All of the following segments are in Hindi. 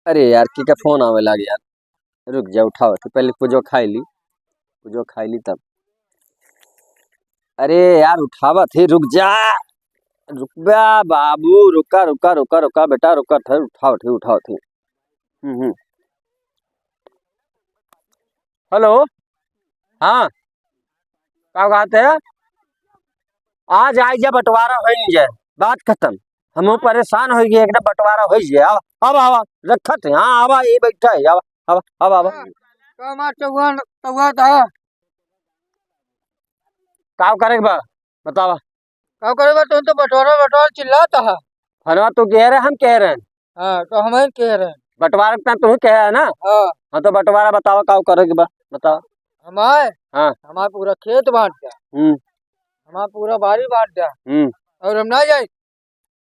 अरे यार की फोन आवे लग यार। रुक जा उठाओ तो पहले पूजो खाई ली तब। अरे यार उठावा थे रुक जा। रुक बा बाबू रुका रुका रुका रुका बेटा रुका थे उठाओ थे। हेलो हाँ क्या बात है। आज आई जा बंटवारा हो जाए बात खत्म। हम परेशान हो गए एकदम बंटवारा हो जाए। अब आवा रखत है। हाँ आवा ये बैठा है आवा आवा आवा का करे बा बतावा। का करे बा तुम तो बंटवारा चिल्लाता है। हरवा तू कह रहे हम कह रहे हैं। हाँ तो हम कह रहे हैं बंटवारा का तू कह है ना। हाँ तो बंटवारा बतावा का करे बा बताओ। हमारे हाँ हमारा पूरा खेत बांट दिया। हमारा पूरा बाड़ी बांट दिया। और हम ना जाए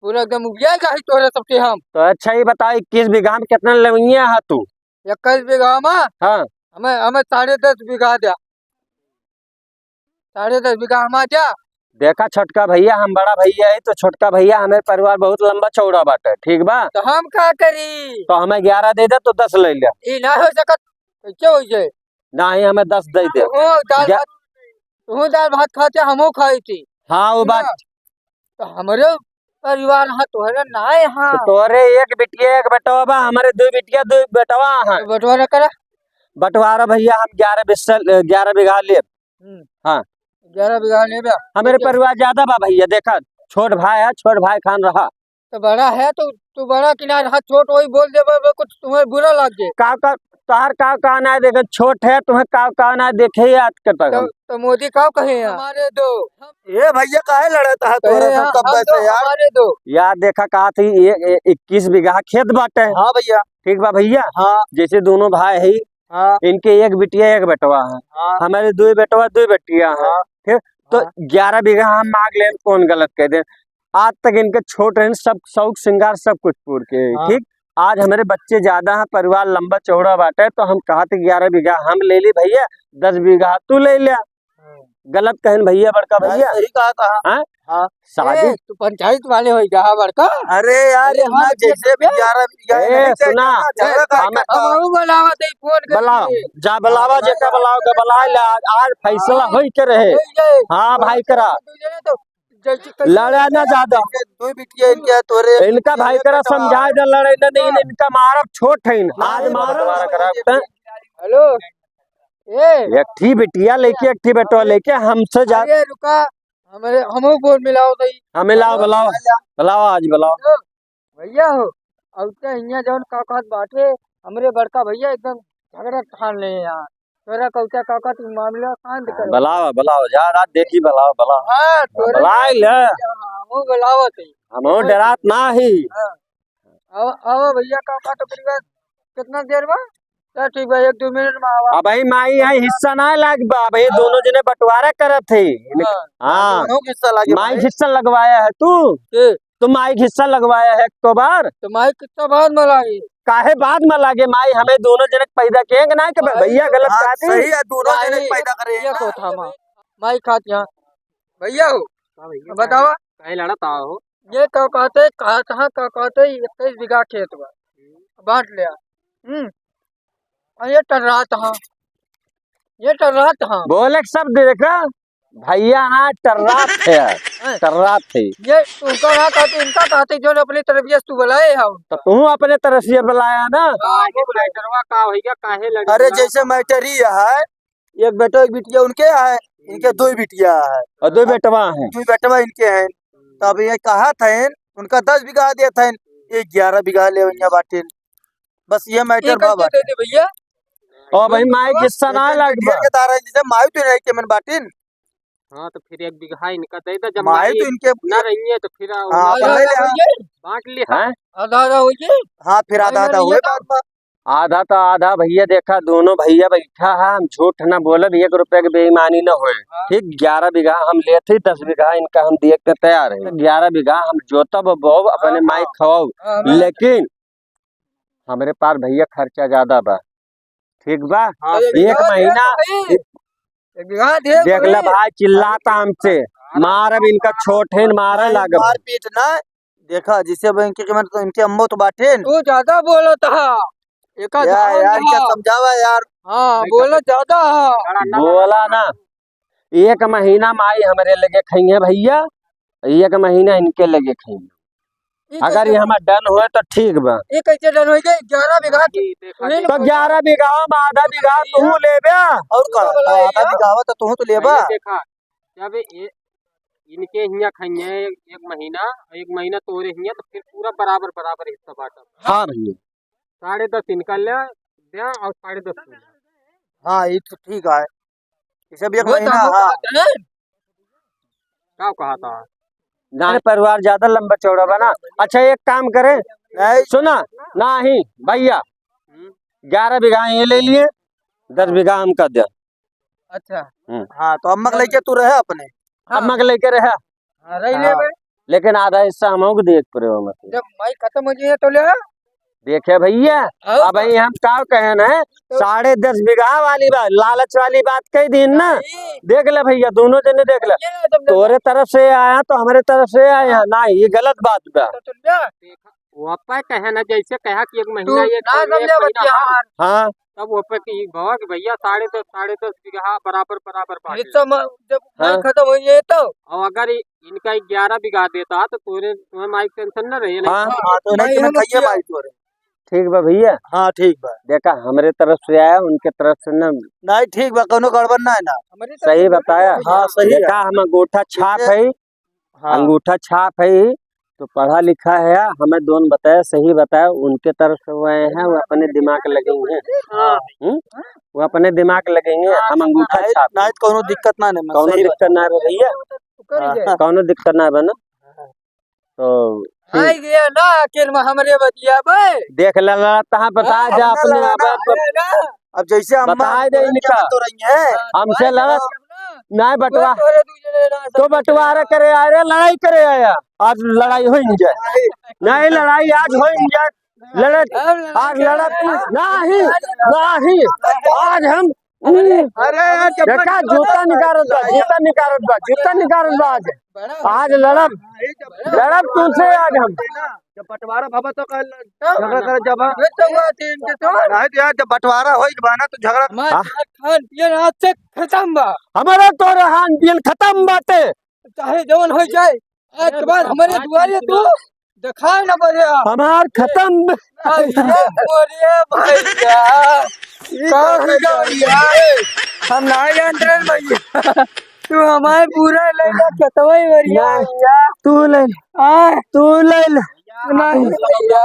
पूरा एकदम उगिया जाए तोरे सबके हम। तो अच्छा ही बताओ 21 बीघा में कितना लवैया है तू। 21 बीघा में हाँ हमें हमें 10.5 बीघा दिया। 10.5 बीघा हमारा दिया। देखा छोटका भैया हम बड़ा भैया है तो छोटका भैया हमें परिवार बहुत लंबा चौड़ा बाटे ठीक बा। तो हम क्या करी तो हमें 11 दे दे तो 10 ले ले। ये ना हो सकत कैसे हो जाए। ना ही हमें 10 दे दे। तू दाल भात खाते हमो खाई थी। हाँ वो बात तो हमारे परिवार हाँ तोहरे ना हाँ तो तोरे एक बिटिया एक बेटवा बा हमारे 2 बिटिया 2 बेटवा है। बंटवारा करा बंटवारा भैया हम 11 बीघा ले। हाँ 11 बीघा ले बा। हमारे परिवार ज्यादा बा भैया देखा छोट भाई है छोट भाई खान रहा। तो बड़ा है तो तू बड़ा किनारे हाथ छोट वही बोल दे कुछ तुम्हें बुरा लग जाए। का तार का ना देखे छोट है तुम्हें का ना देखे याद करता तो मोदी का कहे हमारे दो ये भैया काहे लड़ता है तोरा सब कब से यार। हमारे दो यार देखा कहा थी 21 बीघा खेत बाटे। हाँ भैया ठीक बा भैया। हाँ जैसे दोनों भाई है हाँ इनके एक बिटिया एक बेटवा है। हाँ हमारे 2 बेटवा 2 बेटिया है। ठीक तो 11 बीघा हम मांग ले कौन गलत कह दे। आज तक इनके छोटे सब शौक श्रृंगार सब कुछ पूर के ठीक। आज हमारे बच्चे ज्यादा हैं परिवार लंबा चौड़ा बाटे तो हम कहा थे 11 बीघा हम ले ली भैया 10 बीघा तू ले लिया। गलत कहन भैया बड़का भैया सही कहा था। हाँ शादी तू पंचायत वाले हो जा बड़का। अरे यार जैसे 11 बीघा सुना बुलावा दे फोन बुलाओ जा बुलावा जेका बुलाओ के बुला ले आज फैसला हो के रहे। हाँ भाई करा लड़ा ना ज्यादा 2 बिटिया इनके तोरे इनका भाई करा समझा दे लड़े ना नहीं इनका मारब छोट है आज मारब करा। हेलो एक ठीक बिटिया लेके एक ठीक बेटवा लेके हमसे जा रुका हमारे हमो फोन मिलाओ दई हमें लाओ बुलाओ बुलाओ आज बुलाओ भैया हो अब तो इन्या जौन काका बाटे हमरे बड़का भैया एकदम झगड़ा ठान ले यार तोरा कौचा काका तू मामला शांत कर। बुलाओ बुलाओ जा रात देखी बुलाओ बुलाओ। हां तोरे बुलाए ले हमो बुलावत है हमो डरात ना ही। आओ भैया काका तो परिवार कितना देर में तो ठीक भाई 1-2 मिनट में आवा। अब भाई माई है हिस्सा ना लाग बा भाई दोनों जने बंटवारा करत थे। हाँ दोनों हिस्सा लागे माई हिस्सा लगवाया है तू माई हिस्सा लगवाया है तो बार तो माई कितना बाद में लागी काहे बाद में लागे माई हमें दोनों जने पैदा किए ना कि भैया गलत हाँ, कहते सही है दोनों जने पैदा करे ये को था माई खात यहाँ भैया हो बतावा काहे लड़त हो। ये क्या कहते कहा कहते 21 बीघा खेत बा बांट लिया। और ये टर्रात हाँ बोले शब्द देखा भैया ना टर्रात है टर्रात है। ये उनका ना कहते इनका कहते जो अपनी तरफ तू बुलाए हम तो तू अपने तरफ से बुलाया ना। का होगा काहे लगे। अरे जैसे मैटरी है एक बेटा एक बिटिया उनके है इनके 2 बिटिया है और 2 बेटवा हैं 2 बेटवा इनके हैं। तब ये कहा था उनका 10 बीघा दिया था ये 11 बीघा ले बाटे बस ये मैटर बाबा भैया। और भाई माई हिस्सा ना लग जैसे माई तो रह के मन बाटिन। हाँ तो फिर 1 बीघा इनका दे दे जब माई तो इनके ना रही है तो फिर बांट लिया आधा हो गए। हाँ फिर आधा हुए बाद में आधा तो आधा भैया देखा दोनों भैया बैठा है हम झूठ ना बोलब 1 रुपए की बेईमानी न होए। ठीक 11 बीघा हम ले थे 10 बीघा इनका हम देख के तैयार है। 11 बीघा हम जोतब बो अपने माई खवाऊ लेकिन हमारे पास भैया खर्चा ज्यादा बा। ठीक बा 1 महीना देख ला भाई चिल्लाता हमसे मारब इनका छोट है मारे लागब मारपीट ना देखा जिसे अब इनके कीमत तो इनके अम्मो तो बाटे न। तू ज्यादा बोला था एक यार क्या समझावा यार। हाँ बोला ज्यादा है। बोला ना, 1 महीना माई हमारे लगे खाइए भैया, 1 महीना इनके लगे खाइए। अगर ये हमारा डन हुए तो ठीक बा। ये कैसे डन हो गए 11 बीघा तो 11 बीघा में आधा बीघा तू ले बे। और का आधा बिगावा तो तू तो लेबा। देखा जब इनके हिया खाइए 1 महीना तोरे हिया तो फिर पूरा बराबर बराबर हिस्सा बांटा। हाँ भैया 10.5 इनका ले दे और 10.5 हाँ ये तो ठीक है, इसे भी 1 वो तो महीना। हम हाँ कहते हैं। क्या कहा था। हमारे परिवार ज्यादा लंबा चौड़ा बना। अच्छा एक काम करे, नहीं सुना नहीं भैया, 11 बीघा ये ले लिए, 10 बीघा हम कर दे। अच्छा हाँ तो अम्मा के लेके तू रहे अपने। अम्मा के लेके रहा, हाँ, रही ले बे। लेकिन आधा हिस्सा हम देख पड़े हो मतलब। जब माई खत्म हो जाए तो ले आ। देखे भैया अब भाई हम क्या कहना है, 10.5 बीघा वाली बात, लालच वाली बात कही दिन ना। देख ले भैया, दोनों जने देख ले, तोरे तरफ से आया तो हमारे तरफ से आया ना, ये गलत बात बा। वहाँ कहे ना जैसे कहा कि 1 तू महीना ना समझा बच्चिया हाँ तब वो पे की भाव कि भैया 10.5 बीघा बराबर बराबर बांटे। हिस्सा जब माई हाँ। खत्म हो जाए तो और अगर इनका 11 बीघा देता तो तुम्हें माई टेंशन न रहे। हाँ हाँ तो नहीं तुम्हें खाइए माई तोरे। ठीक बा भैया। हाँ ठीक बा। देखा हमारे तरफ से आया, उनके तरफ से ना नहीं ठीक बा, कोनो गड़बड़ ना है ना। हमारी तरफ सही से बताया। हाँ सही है। देखा हम अंगूठा छाप है, हाँ अंगूठा छाप है तो पढ़ा लिखा है, हमें दोनों बताया सही बताया। उनके तरफ से वो आए हैं, वो अपने दिमाग लगेंगे। वो अपने दिमाग लगेंगे, हम अंगूठा छाप। नहीं तो कोनो दिक्कत ना है। कौनो दिक्कत ना है भैया, कर गए। कौनो दिक्कत ना बना। तो आई गया ना अकेले में हमरे बतिया बे। देख ला तहाँ बता जा अपने अब जैसे अम्मा बताए दे इनका, तो रही है। हमसे लड़ा नहीं बटवा तोरे दूसरे ना तो बंटवारा करे आया रे, लड़ाई करे आया। आज लड़ाई हो जाए, नहीं लड़ाई आज हो जाए, लड़त आज लड़त नहीं नहीं आज हम अरे यार देखा जूता निकारत बा, जूता निकारत बा, जूता निकारत बा। आज लड़ब तुझसे आज हम। जब बंटवारा बाबा तो कल झगड़ा कर जब नहीं तो यार जब बंटवारा हो ना तो झगड़ा। खान पियन आज से खत्म बा। हमारा तो रहान पियन खत्म बाटे, चाहे जवन हो जाए आज के बाद हमारे दुआरे तू दिखाए ना पड़े। हमार खत्म। हम ना जानते हैं भैया, तू हमारे पूरा लेगा चतवाई वरिया तू ले तू ले नहीं भैया।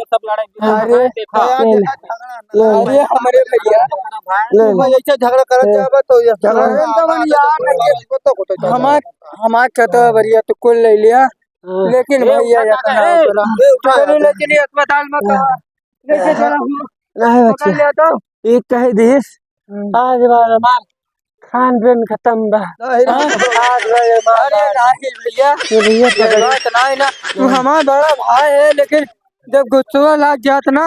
सब लड़ाई अरे देखा अरे हमारे भैया ऐसे झगड़ा कर जाबे तो ये झगड़ा हमारे चतवा वरिया तो कुल ले लिया, लेकिन भैया लेकिन अस्पताल में कहा लेके चला नहीं पकड़ लिया तो एक कह दिस आज मार खान पीन खत्म बा। अरे राहिल भैया ये बात नहीं ना, तू हमारा बड़ा भाई है, लेकिन जब गुस्सा लग जात ना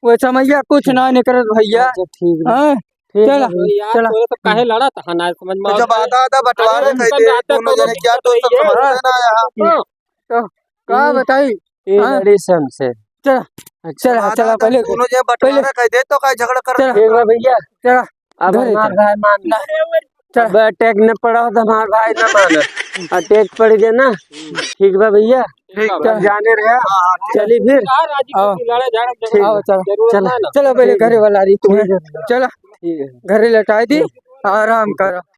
वो समझिया कुछ ना निकलत भैया। ठीक हाँ चला यार तो काहे लड़ा था ना समझ में जब आधा आधा बंटवारे कह दे दोनों जने क्या तो सब समझ ना आया। तो क्या बताई लड़ी से हमसे। चला चला चला पहले दोनों जने बंटवारा कह दे तो काय झगड़ा कर। चला ठीक बा भैया, चला अब हमार भाई मानना अब अटैक न पड़ा हो तो हमार भाई न माना, अटैक पड़ गया ना। ठीक बा भैया, जाने रहे चली फिर आओ चला चला पहले घरे वाला रही तुम्हें, चला घरे लटाई दी आराम करो।